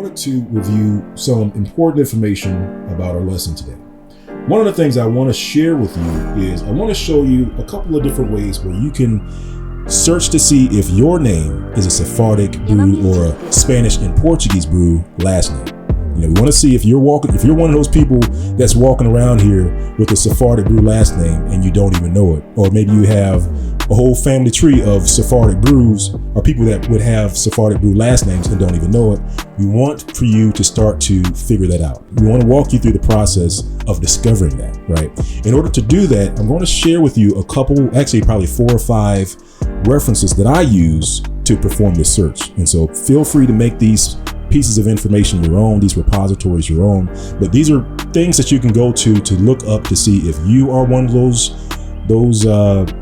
wanted to review some important information about our lesson today. One of the things I want to share with you is I want to show you a couple of different ways where you can search to see if your name is a Sephardic brew or a Spanish and Portuguese brew last name. You know, we want to see if you're one of those people that's walking around here with a Sephardic brew last name and you don't even know it, or maybe you have a whole family tree of Sephardic brews, or people that would have Sephardic brew last names and don't even know it. We want for you to start to figure that out. We want to walk you through the process of discovering that, right? In order to do that, I'm going to share with you a couple, actually probably 4 or 5 references that I use to perform this search. And so feel free to make these pieces of information your own, these repositories your own, but these are things that you can go to look up to see if you are one of those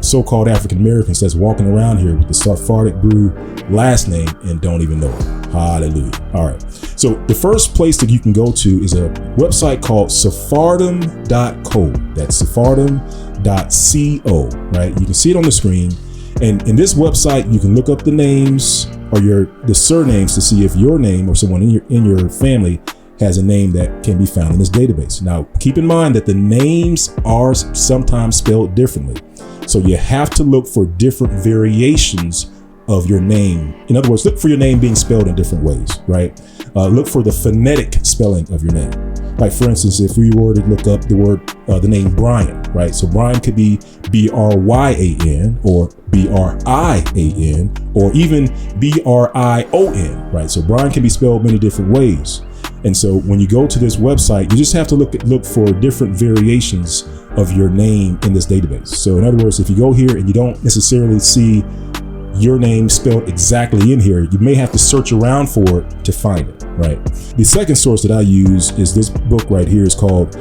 so-called African Americans that's walking around here with the Sephardic brew last name and don't even know it. Hallelujah. All right. So the first place that you can go to is a website called Sephardim.co. That's Sephardim.co, right? You can see it on the screen. And in this website, you can look up the names or the surnames to see if your name or someone in your family has a name that can be found in this database. Now, keep in mind that the names are sometimes spelled differently. So you have to look for different variations of your name. In other words, look for your name being spelled in different ways, right? Look for the phonetic spelling of your name. Like, for instance, if we were to look up the name Brian, right? So Brian could be Bryan or Brian or even Brion, right? So Brian can be spelled many different ways. And so when you go to this website, you just have to look for different variations of your name in this database. So in other words, if you go here and you don't necessarily see your name spelled exactly in here, you may have to search around for it to find it, right? The second source that I use is this book right here. It's called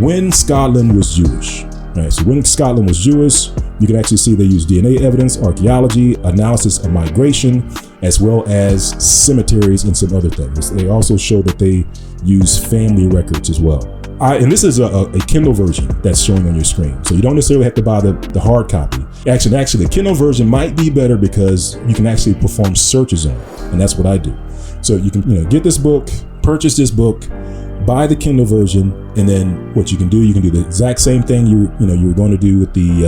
When Scotland Was Jewish. Right, so when Scotland was Jewish, you can actually see they use DNA evidence, archaeology, analysis of migration, as well as cemeteries and some other things. They also show that they use family records as well. And this is a Kindle version that's showing on your screen. So you don't necessarily have to buy the hard copy. Actually, the Kindle version might be better because you can actually perform searches on it. And that's what I do. So you can get this book, purchase this book, buy the Kindle version, and then what you can do the exact same thing you were going to do with the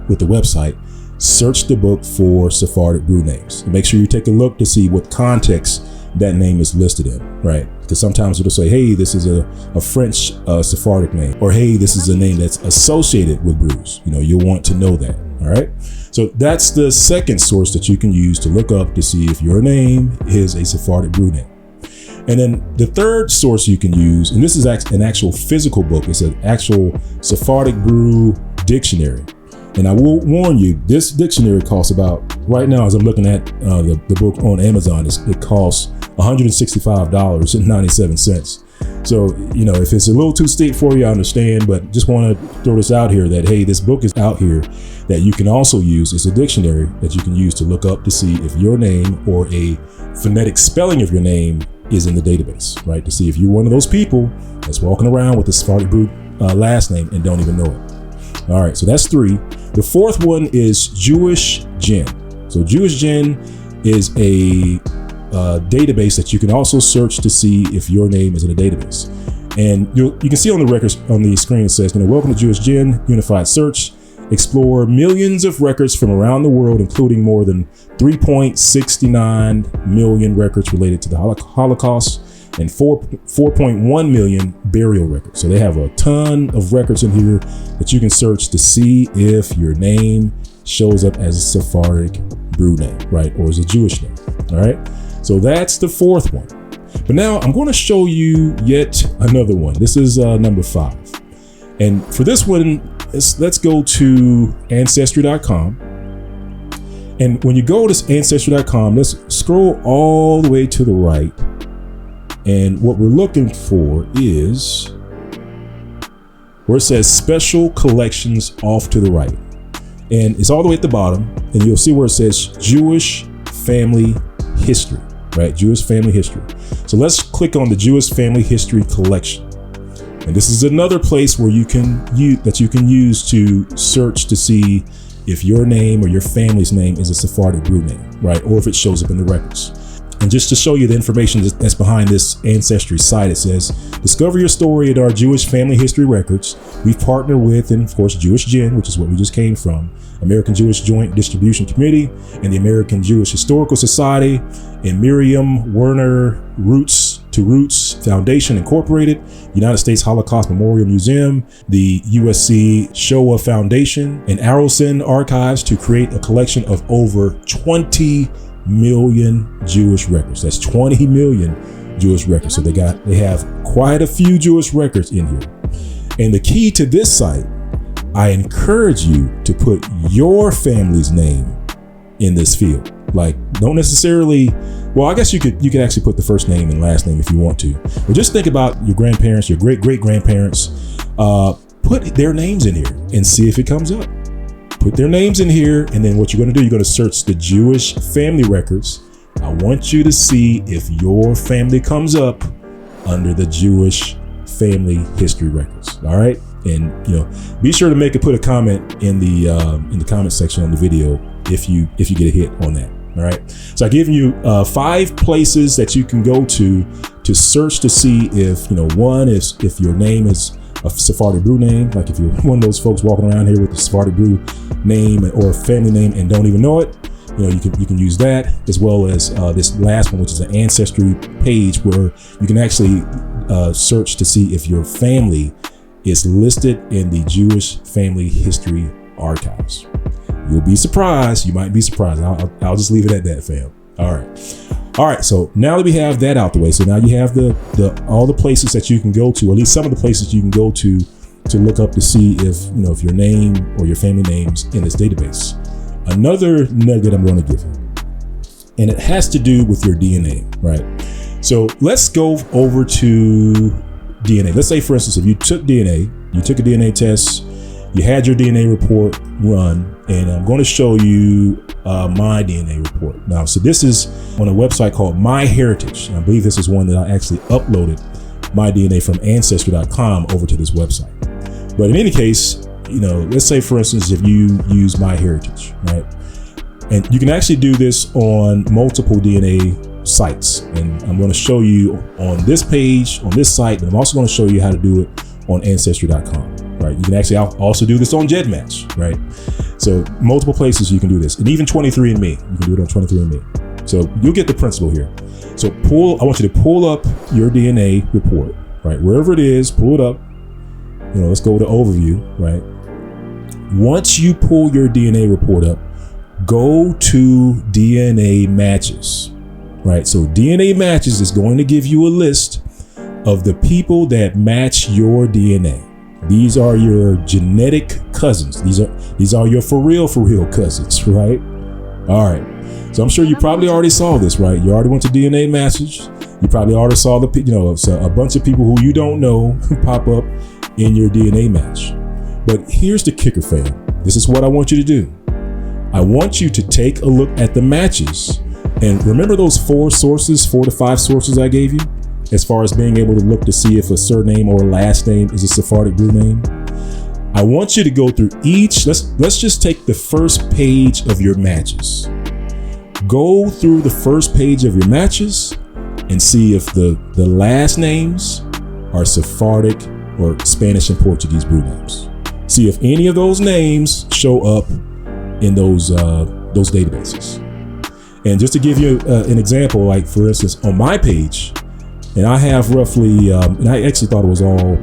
website. Search the book for Sephardic brew names and make sure you take a look to see what context that name is listed in, right? Because sometimes it'll say, hey, this is a French Sephardic name, or hey, this is a name that's associated with brews. You'll want to know that. All right. So that's the second source that you can use to look up to see if your name is a Sephardic brew name. And then the third source you can use, and this is an actual physical book. It's an actual Sephardic Brew dictionary. And I will warn you, this dictionary costs right now, as I'm looking at the book on Amazon, it costs $165.97. So, if it's a little too steep for you, I understand, but just want to throw this out here that, hey, this book is out here that you can also use. It's a dictionary that you can use to look up to see if your name or a phonetic spelling of your name is in the database, right? To see if you're one of those people that's walking around with a Sephardic brew last name and don't even know it. All right, so that's 3. The fourth one is Jewish Gen. So Jewish Gen is a database that you can also search to see if your name is in a database. And you can see on the records on the screen, it says, welcome to Jewish Gen, unified search. Explore millions of records from around the world, including more than 3.69 million records related to the Holocaust and 4.1 million burial records. So they have a ton of records in here that you can search to see if your name shows up as a Sephardic brew name, right? Or as a Jewish name. All right. So that's the fourth one. But now I'm going to show you yet another one. This is number 5. And for this one, let's go to Ancestry.com. And when you go to Ancestry.com, let's scroll all the way to the right. And what we're looking for is where it says Special Collections off to the right. And it's all the way at the bottom. And you'll see where it says Jewish Family History, right? Jewish Family History. So let's click on the Jewish Family History Collection. And this is another place where you can use to search to see if your name or your family's name is a Sephardic brew name, right? Or if it shows up in the records. And just to show you the information that's behind this ancestry site, it says, discover your story at our Jewish family history records. We've partnered with, and of course, Jewish Gen, which is what we just came from, American Jewish Joint Distribution Committee, and the American Jewish Historical Society, and Miriam Werner Roots to Roots Foundation Incorporated, United States Holocaust Memorial Museum, the USC Shoah Foundation, and Arrowson Archives to create a collection of over 20 million Jewish records. That's 20 million Jewish records. So they have quite a few Jewish records in here. And the key to this site, I encourage you to put your family's name in this field. Like, don't necessarily, well, I guess you could actually put the first name and last name if you want to. But just think about your grandparents, your great-great-grandparents. Put their names in here and see if it comes up. Put their names in here, and then what you're going to do, you're going to search the Jewish family records. I want you to see if your family comes up under the Jewish family history records. All right, and be sure to put a comment in the comment section on the video if you get a hit on that. All right, so I give you 5 places that you can go to search to see if one is if your name is a Sephardic Brew name, like if you're one of those folks walking around here with a Sephardic Brew name or a family name and don't even know it, you can use that, as well as this last one, which is an ancestry page where you can actually search to see if your family is listed in the Jewish Family History Archives. You'll be surprised. You might be surprised. I'll just leave it at that, fam. All right. So now that we have that out the way, so now you have all the places that you can go to, or at least some of the places you can go to look up to see if your name or your family name's in this database. Another nugget I'm going to give you, and it has to do with your DNA, right? So let's go over to DNA. Let's say, for instance, if you took a DNA test, you had your DNA report run, and I'm going to show you my DNA report. Now, so this is on a website called MyHeritage. And I believe this is one that I actually uploaded my DNA from Ancestry.com over to this website. But in any case, let's say, for instance, if you use MyHeritage, right? And you can actually do this on multiple DNA sites. And I'm going to show you on this page, on this site, but I'm also going to show you how to do it on Ancestry.com. Right, you can actually also do this on GEDmatch, right? So multiple places you can do this, and even 23andMe, you can do it on 23andMe. So you'll get the principle here. So I want you to pull up your DNA report, right? Wherever it is, pull it up. Let's go to overview, right? Once you pull your DNA report up, go to DNA matches, right? So DNA matches is going to give you a list of the people that match your DNA. These are your genetic cousins. These are your for real cousins, right? All right. So I'm sure you probably already saw this, right? You already went to DNA matches. You probably already saw a bunch of people who you don't know pop up in your DNA match. But here's the kicker, fam. This is what I want you to do. I want you to take a look at the matches, and remember those 4 to 5 sources I gave you? As far as being able to look to see if a surname or a last name is a Sephardic Brew name. I want you to go through each, let's just take the first page of your matches. Go through the first page of your matches and see if the last names are Sephardic or Spanish and Portuguese brew names. See if any of those names show up in those databases. And just to give you an example, like for instance, on my page, and I have roughly, and I actually thought it was all,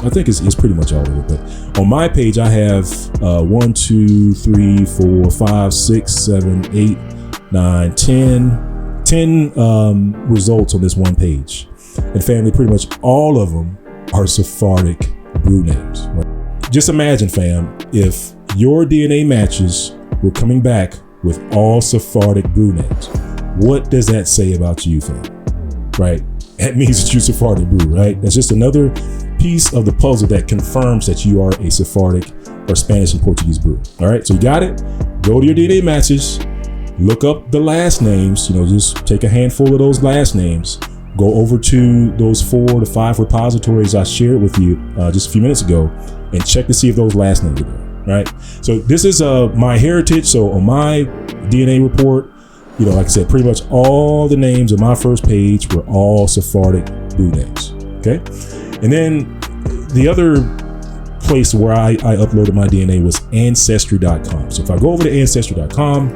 I think it's pretty much all of it, but on my page, I have 1, 2, 3, 4, 5, 6, 7, 8, 9, 10 results on this one page. And family, pretty much all of them are Sephardic brew names. Right? Just imagine, fam, if your DNA matches were coming back with all Sephardic brew names. What does that say about you, fam? Right? That means that you're Sephardic Brew, right? That's just another piece of the puzzle that confirms that you are a Sephardic or Spanish and Portuguese brew. All right, so you got it. Go to your DNA matches, look up the last names. Just take a handful of those last names. Go over to those 4 to 5 repositories I shared with you just a few minutes ago, and check to see if those last names are there. Right. So this is MyHeritage. So on my DNA report, like I said, pretty much all the names on my first page were all Sephardic Brew names. Okay. And then the other place where I uploaded my DNA was Ancestry.com. So if I go over to Ancestry.com,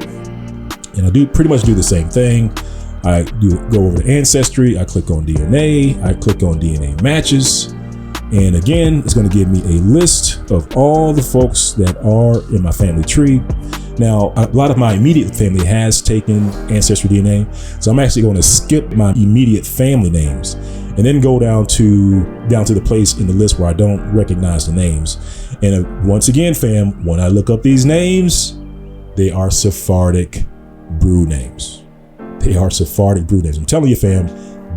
and I pretty much do the same thing. I go over to Ancestry, I click on DNA, I click on DNA matches. And again, it's going to give me a list of all the folks that are in my family tree. Now, a lot of my immediate family has taken Ancestry DNA, so I'm actually going to skip my immediate family names and then go down to the place in the list where I don't recognize the names. And once again, fam, when I look up these names, they are Sephardic Brew names. They are Sephardic Brew names. I'm telling you, fam,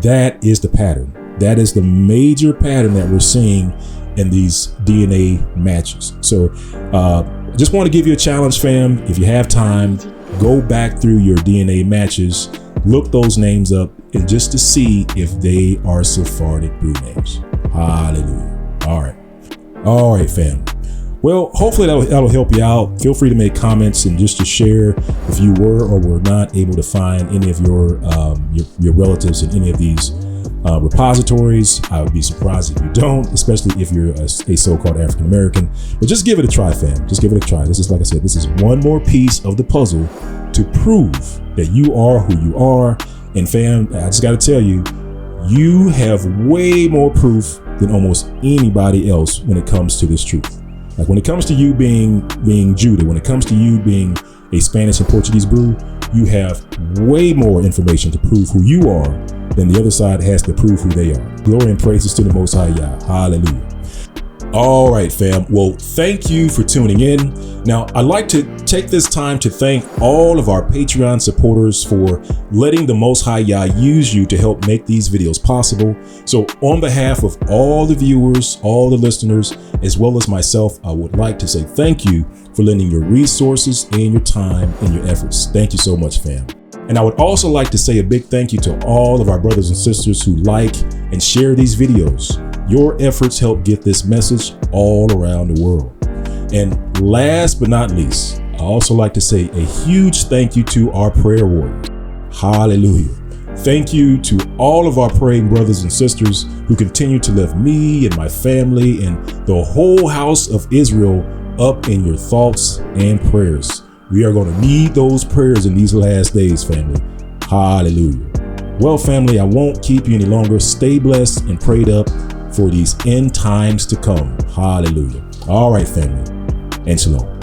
that is the pattern. That is the major pattern that we're seeing in these DNA matches. So I just want to give you a challenge, fam. If you have time, go back through your DNA matches, look those names up, and just to see if they are Sephardic Brew names. Hallelujah. All right, fam. Well, hopefully that'll help you out. Feel free to make comments and just to share if you were or were not able to find any of your relatives in any of these repositories. I would be surprised if you don't, especially if you're a so-called African American. But just give it a try, fam. Just give it a try. This is, like I said, this is one more piece of the puzzle to prove that you are who you are. And fam, I just got to tell you, you have way more proof than almost anybody else when it comes to this truth. Like when it comes to you being Judah, when it comes to you being a Spanish and Portuguese brew, you have way more information to prove who you are than the other side has to prove who they are. Glory and praises to the Most High Yah. Hallelujah. All right, fam. Well, thank you for tuning in. Now, I'd like to take this time to thank all of our Patreon supporters for letting the Most High Yah use you to help make these videos possible. So on behalf of all the viewers, all the listeners, as well as myself, I would like to say thank you for lending your resources and your time and your efforts. Thank you so much, fam. And I would also like to say a big thank you to all of our brothers and sisters who like and share these videos. Your efforts help get this message all around the world. And last but not least, I also like to say a huge thank you to our prayer warriors. Hallelujah. Thank you to all of our praying brothers and sisters who continue to lift me and my family and the whole house of Israel up in your thoughts and prayers. We are going to need those prayers in these last days, family. Hallelujah. Well, family, I won't keep you any longer. Stay blessed and prayed up for these end times to come. Hallelujah. All right, family, and shalom.